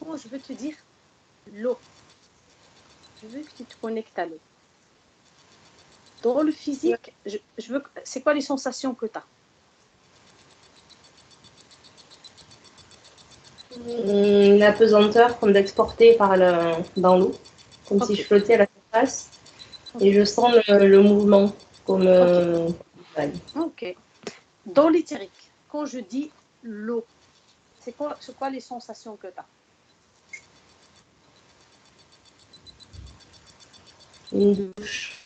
Maintenant, je veux te dire l'eau. Je veux que tu te connectes à l'eau. Dans le physique, je veux. C'est quoi les sensations que tu as? La pesanteur, comme d'être portée dans l'eau, comme si je Ok, flottais à la surface. Et ok, je sens le mouvement, comme ok, vague. ok. Dans l'éthérique, quand je dis l'eau, c'est quoi les sensations que tu as? Une douche.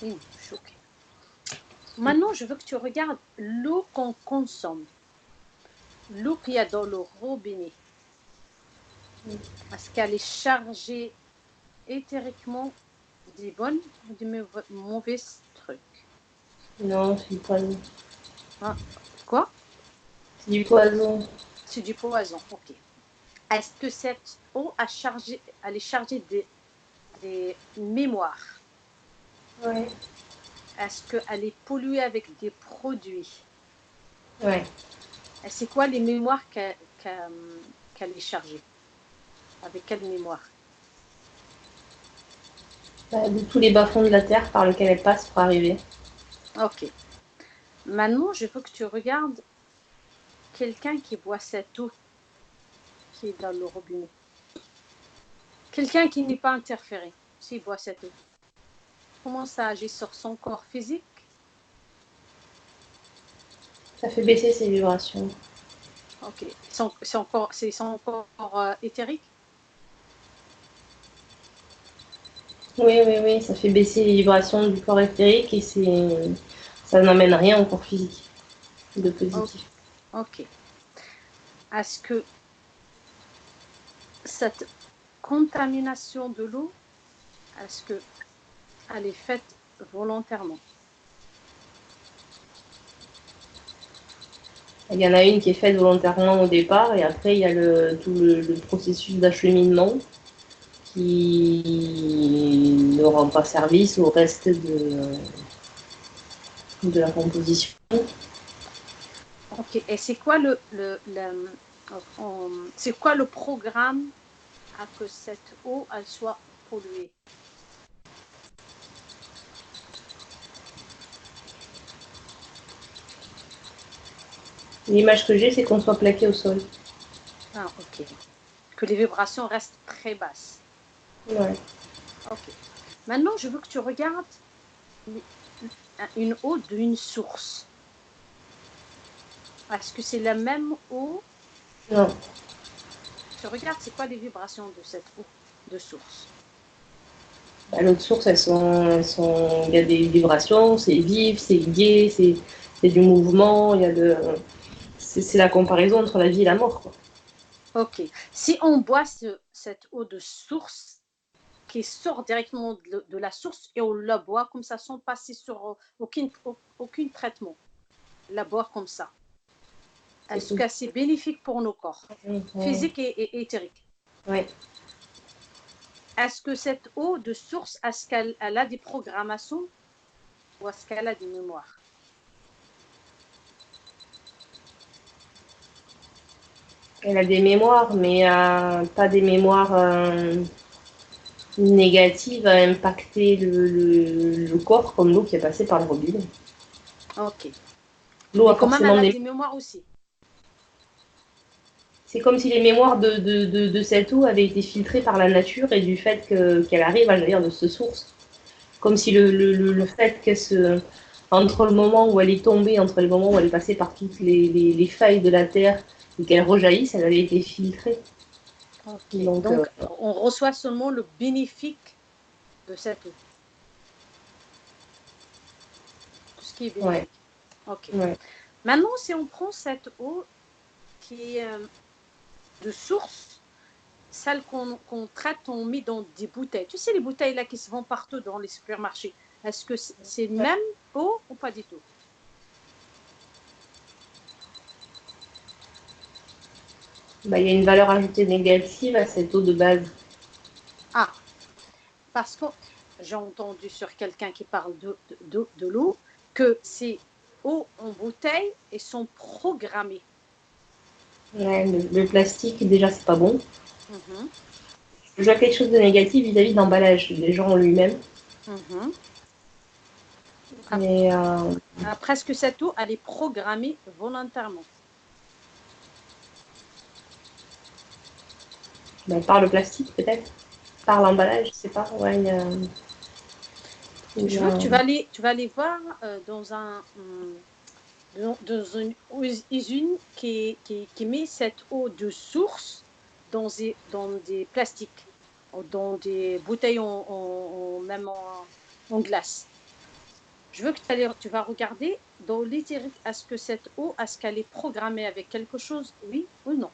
Une douche, ok. Maintenant, je veux que tu regardes l'eau qu'on consomme. L'eau qu'il y a dans le robinet. Est-ce qu'elle est chargée éthériquement des bonnes ou des mauvais trucs? Non, c'est du poison. Ah, quoi? C'est du poison. C'est du poison, ok. Est-ce que cette eau elle est chargée des mémoires? Ouais. Est-ce qu'elle est polluée avec des produits? Ouais. Et c'est quoi les mémoires qu'elle est chargée? Avec quelle mémoire? De tous les bas-fonds de la terre par lesquels elle passe pour arriver. Ok. Maintenant, je veux que tu regardes quelqu'un qui boit cette eau qui est dans le robinet. Quelqu'un qui n'est pas interféré, s'il boit cette eau. Comment ça agit sur son corps physique? Ça fait baisser ses vibrations. Ok. C'est son corps éthérique? Oui, oui, oui, ça fait baisser les vibrations du corps éthérique et ça n'amène rien au corps physique de Oh, positif. ok. Est-ce que cette contamination de l'eau, est-ce qu'elle est faite volontairement? Il y en a une qui est faite volontairement au départ et après il y a tout le processus d'acheminement qui ne rend pas service au reste de la composition. Ok. Et c'est quoi c'est quoi le programme à que cette eau elle soit polluée? L'image que j'ai, c'est qu'on soit plaqué au sol. Ah, ok. Que les vibrations restent très basses. Ouais. Ok. Maintenant, je veux que tu regardes une eau d'une source. Est-ce que c'est la même eau? Non. Tu regardes, c'est quoi les vibrations de cette eau de source? L'autre source, il y a des vibrations, c'est vif, c'est gai, c'est du mouvement, c'est la comparaison entre la vie et la mort, quoi. Ok. Si on boit cette eau de source qui sort directement de la source et on la boit comme ça sans passer sur aucun traitement, la boire comme ça, C'est est-ce tout. que c'est bénéfique pour nos corps, physiques et éthériques? Ouais. Est-ce que cette eau de source, est-ce qu'elle a des programmations ou est-ce qu'elle a des mémoires? Elle a des mémoires, mais pas des mémoires négatives à impacter le corps comme l'eau qui est passée par le robinet. Ok. L'eau Mais a quand même, elle forcément a des... des mémoires aussi. C'est comme si les mémoires de cette eau avaient été filtrées par la nature et du fait qu'elle arrive à jaillir de ce source. Comme si le fait qu'elle se... Entre le moment où elle est tombée, entre le moment où elle est passée par toutes les failles de la terre et qu'elle rejaillisse, elle avait été filtrée. Ok. Donc, Donc, on reçoit seulement le bénéfique de cette eau. Tout ce qui est ouais, bénéfique. Ok. ouais. Maintenant, si on prend cette eau qui est de source, celle qu'on traite, on met dans des bouteilles. Tu sais, les bouteilles là qui se vendent partout dans les supermarchés. Est-ce que c'est même eau ou pas du tout? Bah, il y a une valeur ajoutée négative à cette eau de base. Ah, parce que j'ai entendu sur quelqu'un qui parle de l'eau que ces eaux en bouteille et sont programmées. Ouais, le plastique, déjà, c'est pas bon. Mhm, Je vois quelque chose de négatif vis-à-vis de l'emballage des gens en lui-même. mhm. Mais Presque cette eau, elle est programmée volontairement. par le plastique, peut-être. Par l'emballage, je sais pas. Ouais, Je veux que tu vas aller voir dans une usine qui met cette eau de source dans des plastiques, dans des bouteilles même en glace. Je veux que tu vas regarder dans l'éthérique, est-ce que cette eau, est-ce qu'elle est programmée avec quelque chose, oui ou non?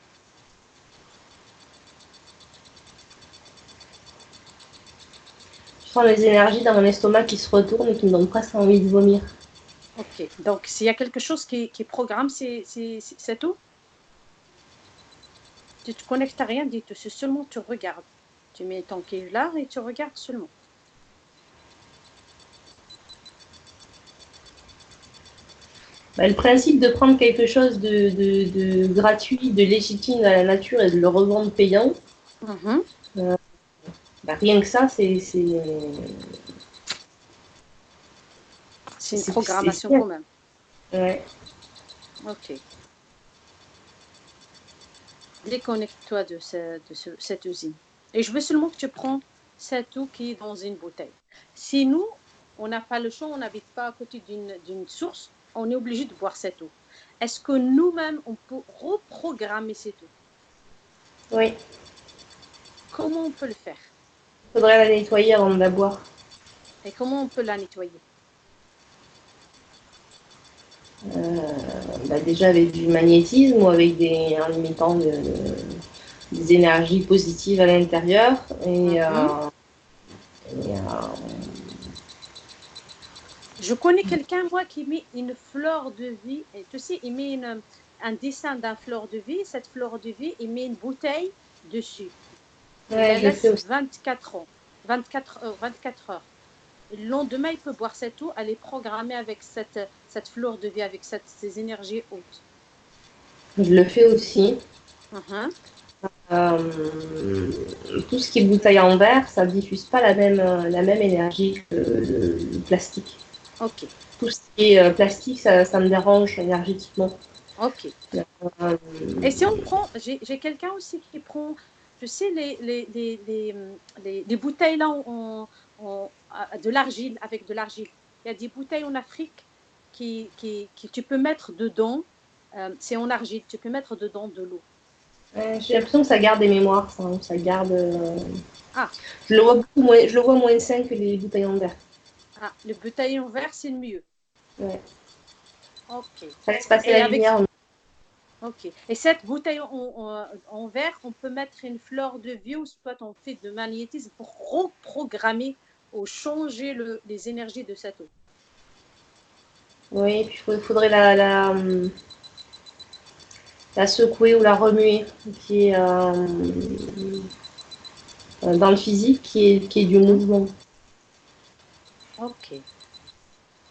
je sens les énergies dans mon estomac qui se retournent et qui me donnent presque envie de vomir. Ok, donc s'il y a quelque chose qui programme cette eau, tu te connectes à rien du tout, c'est seulement tu regardes. Tu mets ton là et tu regardes seulement. Le principe de prendre quelque chose de gratuit, de légitime à la nature et de le revendre payant, Mhm. rien que ça, C'est une programmation bien. quand même. Ouais. Ok. Déconnecte-toi de cette usine. Et je veux seulement que tu prends cette eau qui est dans une bouteille. Si nous, on n'a pas le choix, on n'habite pas à côté d'une source, on est obligé de boire cette eau. Est-ce que nous-mêmes, on peut reprogrammer cette eau? Oui. Comment on peut le faire? Faudrait la nettoyer avant de la boire. Et comment on peut la nettoyer? Déjà avec du magnétisme ou avec en y mettant des énergies positives à l'intérieur. Mhm. Et, Je connais quelqu'un, moi, qui met une fleur de vie. Et tu sais, il met un dessin d'un fleur de vie. Cette fleur de vie, il met une bouteille dessus. Il ouais, la je le fais laisse aussi. 24 ans, 24 heures. Et le lendemain, il peut boire cette eau. Elle est programmée avec cette fleur de vie, avec ces énergies hautes. Je le fais aussi. Mhm. Euh, Tout ce qui est bouteille en verre, ça ne diffuse pas la même énergie que le plastique. Ok, Tout ce qui est plastique, ça me dérange énergétiquement. ok. Euh, Et si on prend, j'ai quelqu'un aussi qui prend, tu sais, les bouteilles là, de l'argile, avec de l'argile. Il y a des bouteilles en Afrique qui tu peux mettre dedans, c'est en argile, tu peux mettre dedans de l'eau. J'ai l'impression que ça garde des mémoires, ça garde. Ah, Je le vois moins sain que les bouteilles en verre. le bouteille en verre, c'est le mieux. Ouais. Ok. Ça laisse passer Et la avec, lumière. ok. Et cette bouteille en verre, on peut mettre une fleur de vie ou soit on fait de magnétisme pour reprogrammer ou changer les énergies de cette eau. Oui, puis il faudrait la secouer ou la remuer, qui est dans le physique, qui est du Mhm. mouvement. Ok.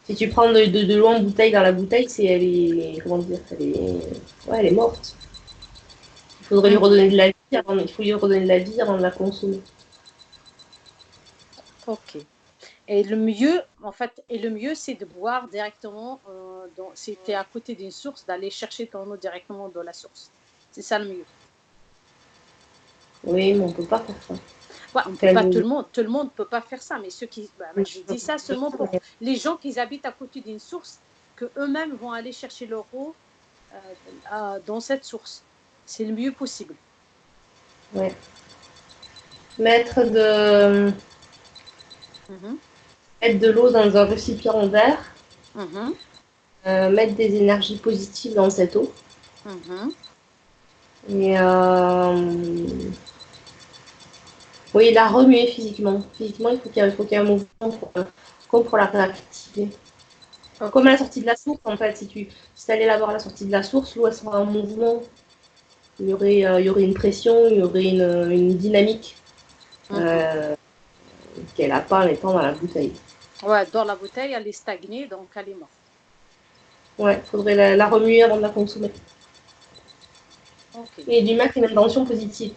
Si tu prends de l'eau en bouteille dans la bouteille, elle est, comment dire, ouais, elle est morte. Il faudrait lui Mhm. redonner de la vie il faut lui redonner de la vie avant de la consommer. Ok. Et le mieux, en fait, c'est de boire directement, si tu es à côté d'une source, d'aller chercher ton eau directement dans la source. C'est ça le mieux. Oui, mais on peut pas faire ça. Ouais, on peut Enfin, pas tout le monde peut pas faire ça, mais je dis ça seulement pour mais, les gens qui habitent à côté d'une source, que eux-mêmes vont aller chercher leur eau dans cette source. C'est le mieux possible. ouais. Mettre de, Mhm, mettre de l'eau dans un récipient en verre, mhm, mettre des énergies positives dans cette eau. mhm. Et oui, la remuer physiquement. Physiquement, faut qu'il y ait un mouvement comme pour la réactiver. Comme à Ok. la sortie de la source, en fait, si tu allais la voir à la sortie de la source, l'eau elle sera en mouvement. Il y aurait une pression, il y aurait une dynamique Mhm. euh, qu'elle n'a pas en étant dans la bouteille. Ouais, dans la bouteille, elle est stagnée, donc elle est morte. Ouais, il faudrait la remuer avant de la consommer. Ok. et d'y mettre une intention positive.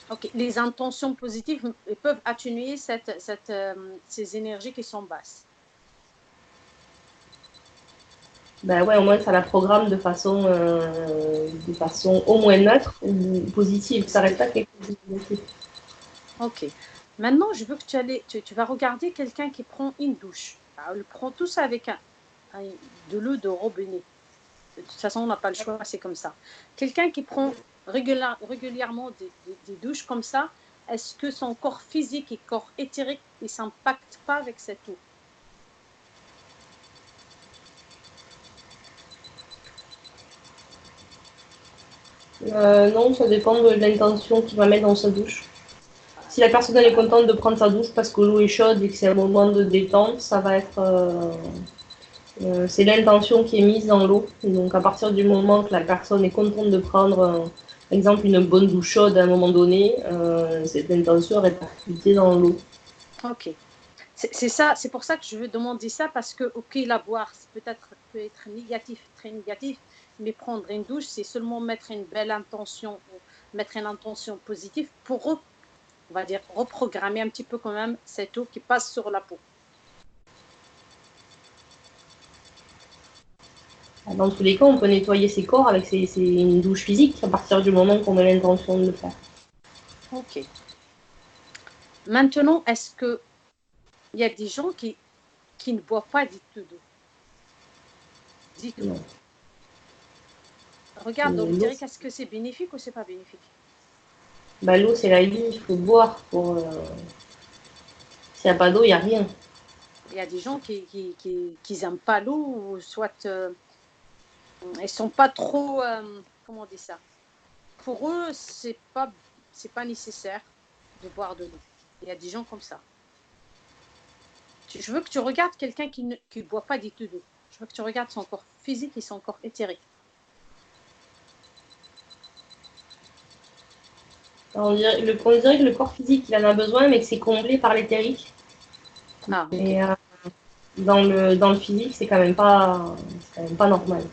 Ok. Les intentions positives peuvent atténuer ces énergies qui sont basses. Ben ouais, au moins ça la programme de façon au moins neutre ou positive. Ça reste pas quelque chose de négatif. Ok. Maintenant, je veux que tu vas regarder quelqu'un qui prend une douche. Alors, il prend tout ça avec de l'eau de robinet. De toute façon, on n'a pas le choix, c'est comme ça. Quelqu'un qui prend régulièrement des douches comme ça, est-ce que son corps physique et corps éthérique ne s'impactent pas avec cette eau? Non, ça dépend de l'intention qu'il va mettre dans sa douche. Si la personne elle est contente de prendre sa douche parce que l'eau est chaude et que c'est un moment de détente, ça va être c'est l'intention qui est mise dans l'eau. Donc à partir du moment que la personne est contente de prendre, par exemple, une bonne douche chaude à un moment donné, cette intention est répercutée dans l'eau. Ok. C'est ça, c'est pour ça que je veux demander ça, parce que, ok, la boire, peut-être peut être négatif, très négatif, mais prendre une douche, c'est seulement mettre une belle intention, mettre une intention positive pour, on va dire, reprogrammer un petit peu quand même cette eau qui passe sur la peau. Dans tous les cas, on peut nettoyer ses corps avec une douche physique à partir du moment qu'on a l'intention de le faire. Ok. Maintenant, est-ce qu'il y a des gens qui ne boivent pas du tout d'eau? Du tout. Non. Regarde, on L'eau, dirait qu'est-ce que c'est bénéfique ou c'est pas bénéfique? bah, l'eau, c'est la vie, il faut boire. S'il n'y a pas d'eau, il n'y a rien. Il y a des gens qui n'aiment pas l'eau, ou soit ils sont pas trop, comment on dit ça? Pour eux, c'est pas nécessaire de boire de l'eau. Il y a des gens comme ça. Je veux que tu regardes quelqu'un qui ne boit pas du tout d'eau. Je veux que tu regardes son corps physique et son corps éthérique. On dirait que le corps physique, il en a besoin, mais que c'est comblé par l'éthérique. Ah, ok. Et dans le physique, c'est quand même pas normal.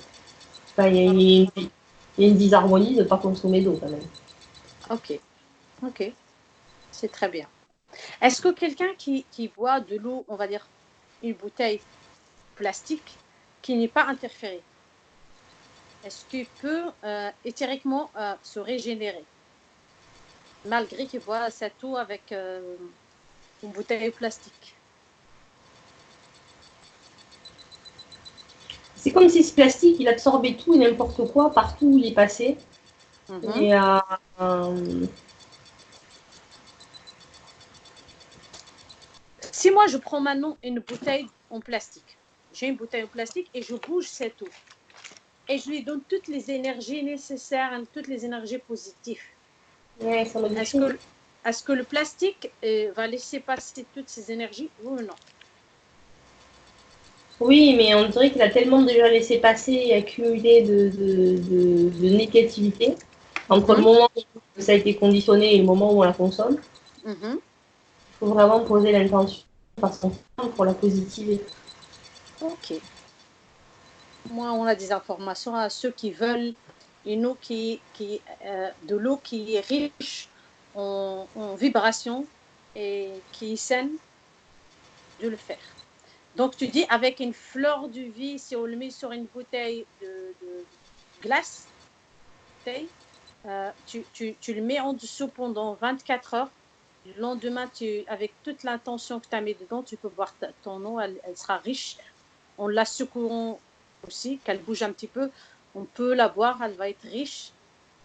Enfin, il y a une disharmonie de ne pas consommer d'eau quand même. Ok, ok, c'est très bien. Est-ce que quelqu'un qui boit de l'eau, on va dire une bouteille plastique, qui n'est pas interférée, est-ce qu'il peut éthériquement se régénérer, malgré qu'il boit cette eau avec une bouteille plastique? C'est comme si ce plastique, il absorbait tout et n'importe quoi partout où il est passé. Mhm. Et Si moi, je prends maintenant une bouteille en plastique, j'ai une bouteille en plastique et je bouge cette eau, et je lui donne toutes les énergies nécessaires, toutes les énergies positives, ouais, ça est-ce modifie. que, est-ce que le plastique va laisser passer toutes ces énergies, oui ou non? Oui, mais on dirait qu'il a tellement déjà laissé passer et accumulé de négativité entre le Mhm, moment où ça a été conditionné et le moment où on la consomme. mhm. Il faut vraiment poser l'intention de façon simple pour la positiver. Ok. Moi, on a des informations à ceux qui veulent une eau de l'eau qui est riche en vibrations et qui est saine, de le faire. Donc, tu dis, avec une fleur de vie, si on le met sur une bouteille de glace, tu le mets en dessous pendant 24 heures. Le lendemain, avec toute l'intention que tu as mis dedans, tu peux boire ton eau, elle sera riche. En la secouant aussi, qu'elle bouge un petit peu, on peut la boire, elle va être riche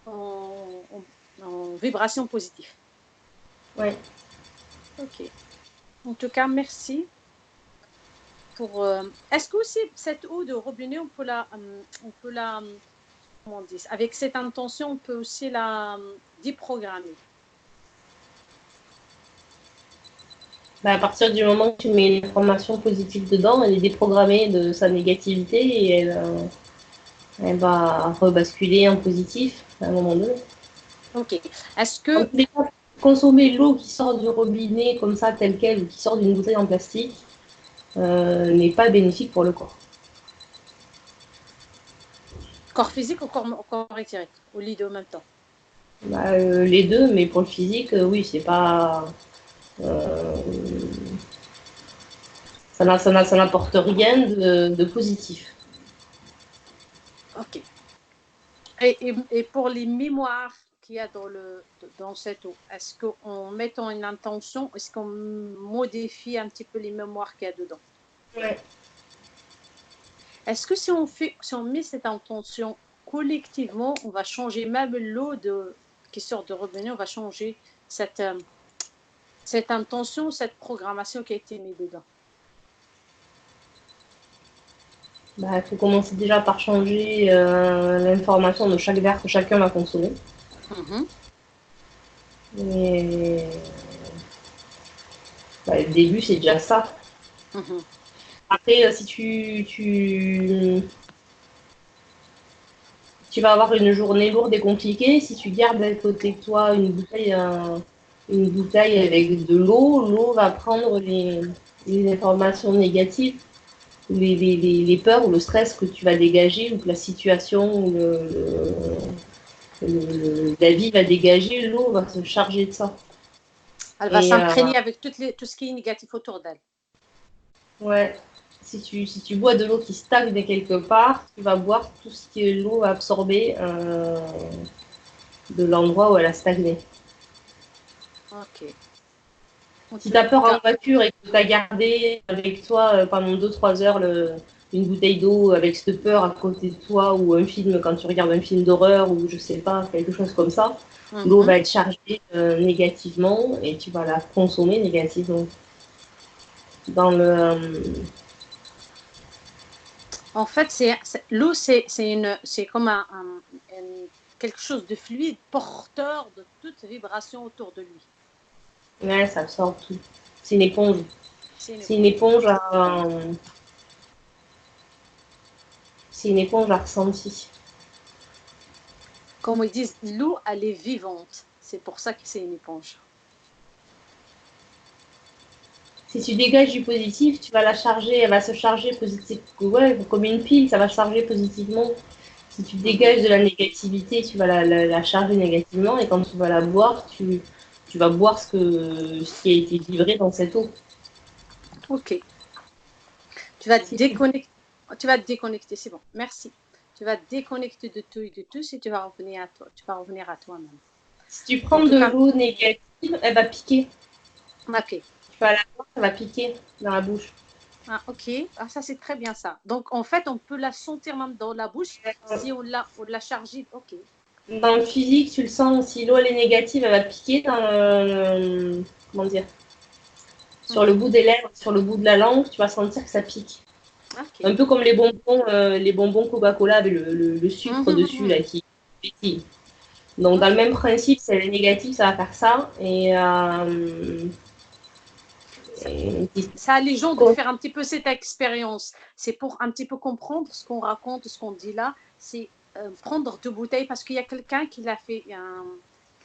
en vibrations positives. Ouais. Ok. En tout cas, merci. Est-ce que aussi cette eau de robinet, on peut la, comment on dit, avec cette intention, on peut aussi la déprogrammer. Bah, à partir du moment que tu mets une information positive dedans, elle est déprogrammée de sa négativité et elle va rebasculer en positif à un moment donné. Ok. Est-ce En que, tous les cas, consommer l'eau qui sort du robinet comme ça, telle qu'elle, ou qui sort d'une bouteille en plastique, n'est pas bénéfique pour le corps. Corps physique ou corps éthérique? Ou les deux en même temps? Bah, les deux, mais pour le physique, oui, c'est pas. euh, ça n'apporte rien de positif. Ok. Et pour les mémoires qu'il y a dans cette eau, est-ce qu'en mettant une intention, est-ce qu'on modifie un petit peu les mémoires qu'il y a dedans? Ouais. Est-ce que si on met cette intention collectivement, on va changer même l'eau qui sort de robinet, on va changer cette, cette intention, cette programmation qui a été mise dedans? Bah, il faut commencer déjà par changer l'information de chaque verre que chacun va consommer. Mhm, Et bah, le début, c'est déjà ça. mhm. Après, si tu vas avoir une journée lourde et compliquée, si tu gardes à côté de toi une bouteille avec de l'eau, l'eau va prendre les informations négatives, les peurs ou le stress que tu vas dégager, ou que la situation ou la vie va dégager, l'eau va se charger de ça. Elle va Et s'imprégner avec tout ce qui est négatif autour d'elle. ouais, si tu bois de l'eau qui stagne quelque part, tu vas boire tout ce que l'eau a absorbé de l'endroit où elle a stagné. Ok. En Si tout tu as peur en cas, voiture et que tu as gardé avec toi pendant 2-3 heures une bouteille d'eau avec cette peur à côté de toi, ou un film, quand tu regardes un film d'horreur ou je sais pas, quelque chose comme ça, l'eau mhm. va être chargée négativement et tu vas la consommer négativement. Dans le, En fait, l'eau, c'est comme quelque chose de fluide, porteur de toute vibration autour de lui. ouais, ça absorbe tout. C'est une éponge. C'est une C'est une éponge. éponge à, c'est une éponge à ressenti. Comme ils disent, l'eau, elle est vivante. C'est pour ça que c'est une éponge. Si tu dégages du positif, tu vas la charger, elle va se charger positivement. Ouais, comme une pile, ça va charger positivement. Si tu Mhm. dégages de la négativité, tu vas la charger négativement, et quand tu vas la boire, tu vas boire ce qui a été livré dans cette eau. Ok. Tu vas te Si tu, déconnecter. Tu vas te déconnecter, c'est bon. Merci. Tu vas te déconnecter de tout et de tous et tu vas revenir à toi. Tu vas revenir à toi-même. si tu En prends tout de cas, l'eau négative, elle va piquer. ok. Tu vas la boire, ça va piquer dans la bouche. Ah, ok. Ah, ça, c'est très bien ça. Donc, en fait, on peut la sentir même dans la bouche si on l'a chargée. Ok. Dans le physique, tu le sens, si l'eau elle est négative, elle va piquer comment dire, sur le Mhm. bout des lèvres, sur le bout de la langue, tu vas sentir que ça pique. Un Ok. peu comme les bonbons Coca-Cola avec le sucre Mhm, dessus là, mhm. qui pétille. Donc dans le Ok. même principe, si elle est négative, ça va faire ça. Ça, Et ça a les gens de faire un petit peu cette expérience. C'est pour un petit peu comprendre ce qu'on raconte, ce qu'on dit là. C'est prendre deux bouteilles parce qu'il y a quelqu'un qui l'a fait.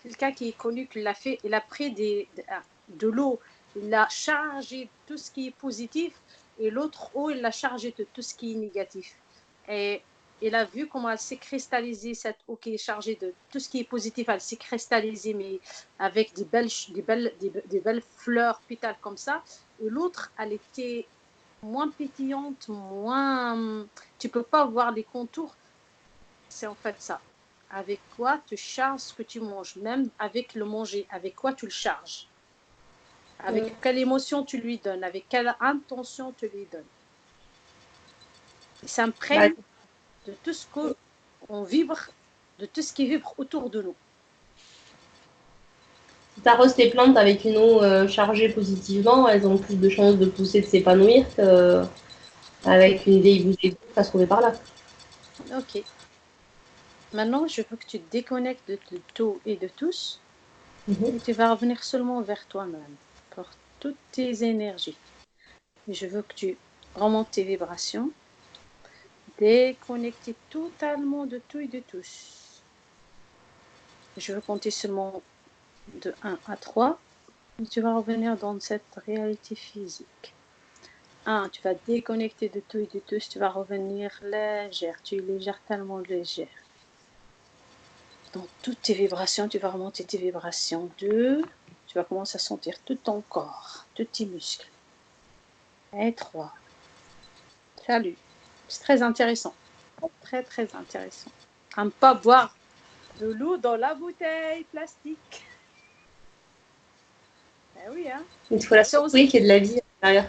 Quelqu'un qui est connu qui l'a fait. Il a pris de l'eau. Il l'a chargé de tout ce qui est positif et l'autre eau, il l'a chargé de tout ce qui est négatif. Et il a vu comment elle s'est cristallisée, cette eau qui est chargée de tout ce qui est positif, elle s'est cristallisée, mais avec des belles fleurs pétales comme ça. Et l'autre, elle était moins pétillante, moins. Tu peux pas voir les contours. C'est en fait ça. Avec quoi tu charges ce que tu manges, même avec le manger, avec quoi tu le charges, avec quelle émotion tu lui donnes, avec quelle intention tu lui donnes. Il bah, s'imprègne de tout ce qu'on vibre, de tout ce qui vibre autour de nous. si tu arroses tes plantes avec une eau chargée positivement, elles ont plus de chances de pousser, de s'épanouir Ok, qu'avec une vieille bouteille d'eau qui va se trouver par là. ok. Maintenant, je veux que tu te déconnectes de tout et de tous Mhm. et tu vas revenir seulement vers toi-même pour toutes tes énergies. Et je veux que tu remontes tes vibrations, déconnecter totalement de tout et de tous. Je veux compter seulement de 1 à 3 et tu vas revenir dans cette réalité physique. tu vas déconnecter de tout et de tous, tu vas revenir légère, tu es légère, tellement légère. Dans toutes tes vibrations, tu vas remonter tes vibrations. 2, tu vas commencer à sentir tout ton corps, tous tes muscles. Et 3. Salut. C'est très intéressant. Très, très intéressant. À ne pas boire de l'eau dans la bouteille plastique. Ben oui, hein. Il faut la secouer qu'il y ait de la vie à l'intérieur.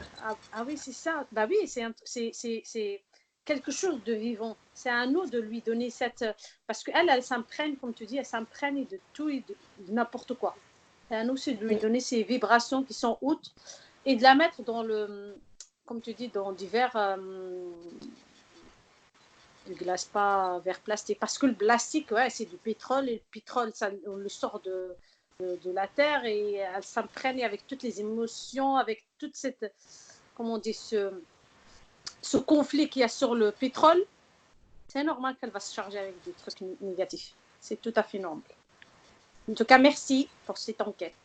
Ah oui, c'est ça. Bah oui, c'est quelque chose de vivant. C'est à nous de lui donner cette... Parce qu'elle s'imprègne, comme tu dis, elle s'imprègne de tout et de n'importe quoi. C'est à nous aussi de lui donner ces vibrations qui sont hautes et de la mettre dans le... Comme tu dis, dans divers... de glace, pas verre plastique. Parce que le plastique, ouais, c'est du pétrole. Et le pétrole, ça, on le sort de la terre et elle s'imprègne avec toutes les émotions, avec toute cette... Comment on dit, ce conflit qu'il y a sur le pétrole, c'est normal qu'elle va se charger avec des trucs négatifs. C'est tout à fait normal. En tout cas, merci pour cette enquête.